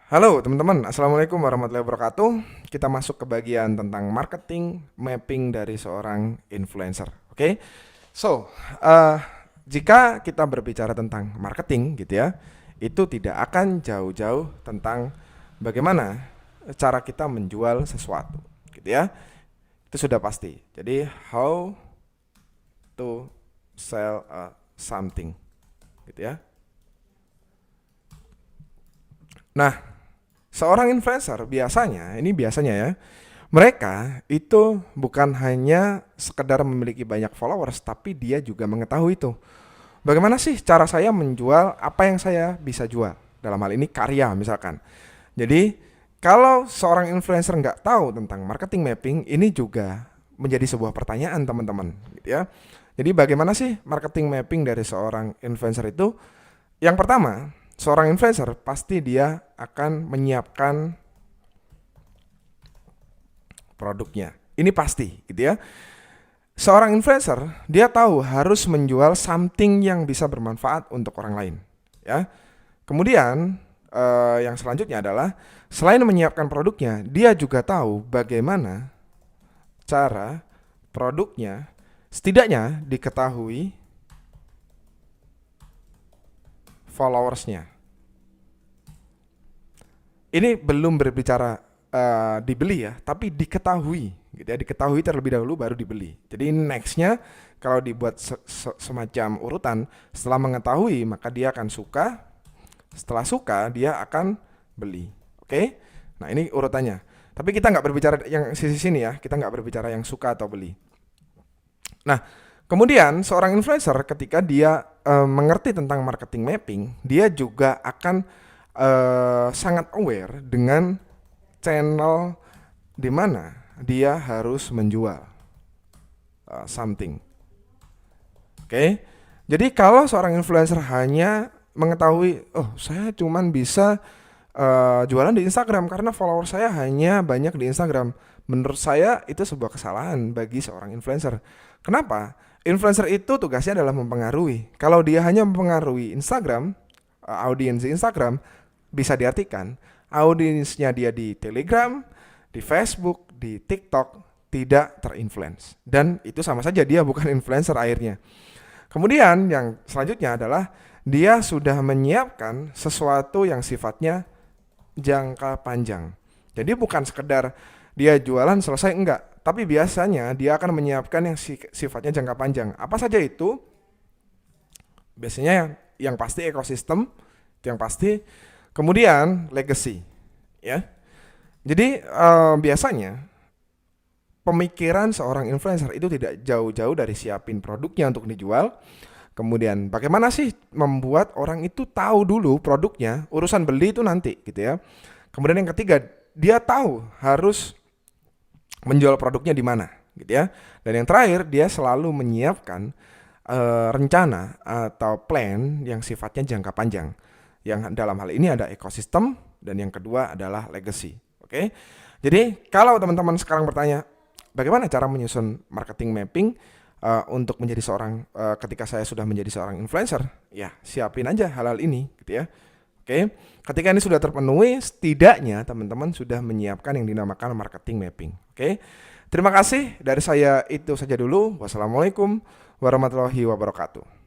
Halo teman-teman, Assalamualaikum warahmatullahi wabarakatuh. Kita masuk ke bagian tentang marketing mapping dari seorang influencer. Oke, so uh, jika kita berbicara tentang marketing gitu ya, itu tidak akan jauh-jauh tentang bagaimana cara kita menjual sesuatu, gitu ya. Itu sudah pasti. Jadi how to sell something, gitu ya. Nah, seorang influencer biasanya ya, mereka itu bukan hanya sekedar memiliki banyak followers, tapi dia juga mengetahui itu. Bagaimana sih cara saya menjual apa yang saya bisa jual? Dalam hal ini karya misalkan. Jadi kalau seorang influencer nggak tahu tentang marketing mapping, ini juga menjadi sebuah pertanyaan teman-teman, gitu ya. Jadi bagaimana sih marketing mapping dari seorang influencer itu? Yang pertama, seorang influencer pasti dia akan menyiapkan produknya. Ini pasti, gitu ya. Seorang influencer dia tahu harus menjual something yang bisa bermanfaat untuk orang lain, ya. Kemudian yang selanjutnya adalah selain menyiapkan produknya, dia juga tahu bagaimana cara produknya setidaknya diketahui followersnya. Ini belum berbicara dibeli ya, tapi diketahui, gitu ya, diketahui terlebih dahulu baru dibeli. Jadi nextnya kalau dibuat semacam urutan, setelah mengetahui maka dia akan suka, setelah suka dia akan beli. Oke? Nah ini urutannya. Tapi kita nggak berbicara yang sisi sini ya, kita nggak berbicara yang suka atau beli. Nah, kemudian seorang influencer ketika dia mengerti tentang marketing mapping, dia juga akan sangat aware dengan channel di mana dia harus menjual something. Oke. Jadi kalau seorang influencer hanya mengetahui, oh saya cuman bisa jualan di Instagram karena follower saya hanya banyak di Instagram. Menurut saya itu sebuah kesalahan bagi seorang influencer. Kenapa? Influencer itu tugasnya adalah mempengaruhi. Kalau dia hanya mempengaruhi Instagram, audiens Instagram, bisa diartikan audiensnya dia di Telegram, di Facebook, di TikTok tidak terinfluence. Dan itu sama saja dia bukan influencer akhirnya. Kemudian yang selanjutnya adalah dia sudah menyiapkan sesuatu yang sifatnya jangka panjang. Jadi bukan sekedar dia jualan selesai, enggak. Tapi biasanya dia akan menyiapkan yang sifatnya jangka panjang. Apa saja itu? Biasanya yang pasti ekosistem, yang pasti. Kemudian legacy, ya. Jadi biasanya pemikiran seorang influencer itu tidak jauh-jauh dari siapin produknya untuk dijual. Kemudian bagaimana sih membuat orang itu tahu dulu produknya, urusan beli itu nanti, gitu ya. Kemudian yang ketiga, dia tahu harus menjual produknya di mana, gitu ya. Dan yang terakhir, dia selalu menyiapkan rencana atau plan yang sifatnya jangka panjang. Yang dalam hal ini ada ekosistem dan yang kedua adalah legacy. Oke. Jadi kalau teman-teman sekarang bertanya, bagaimana cara menyusun marketing mapping untuk menjadi seorang ketika saya sudah menjadi seorang influencer? Ya, siapin aja hal-hal ini, gitu ya. Oke. Ketika ini sudah terpenuhi, setidaknya teman-teman sudah menyiapkan yang dinamakan marketing mapping. Oke. Terima kasih dari saya, itu saja dulu. Wassalamualaikum warahmatullahi wabarakatuh.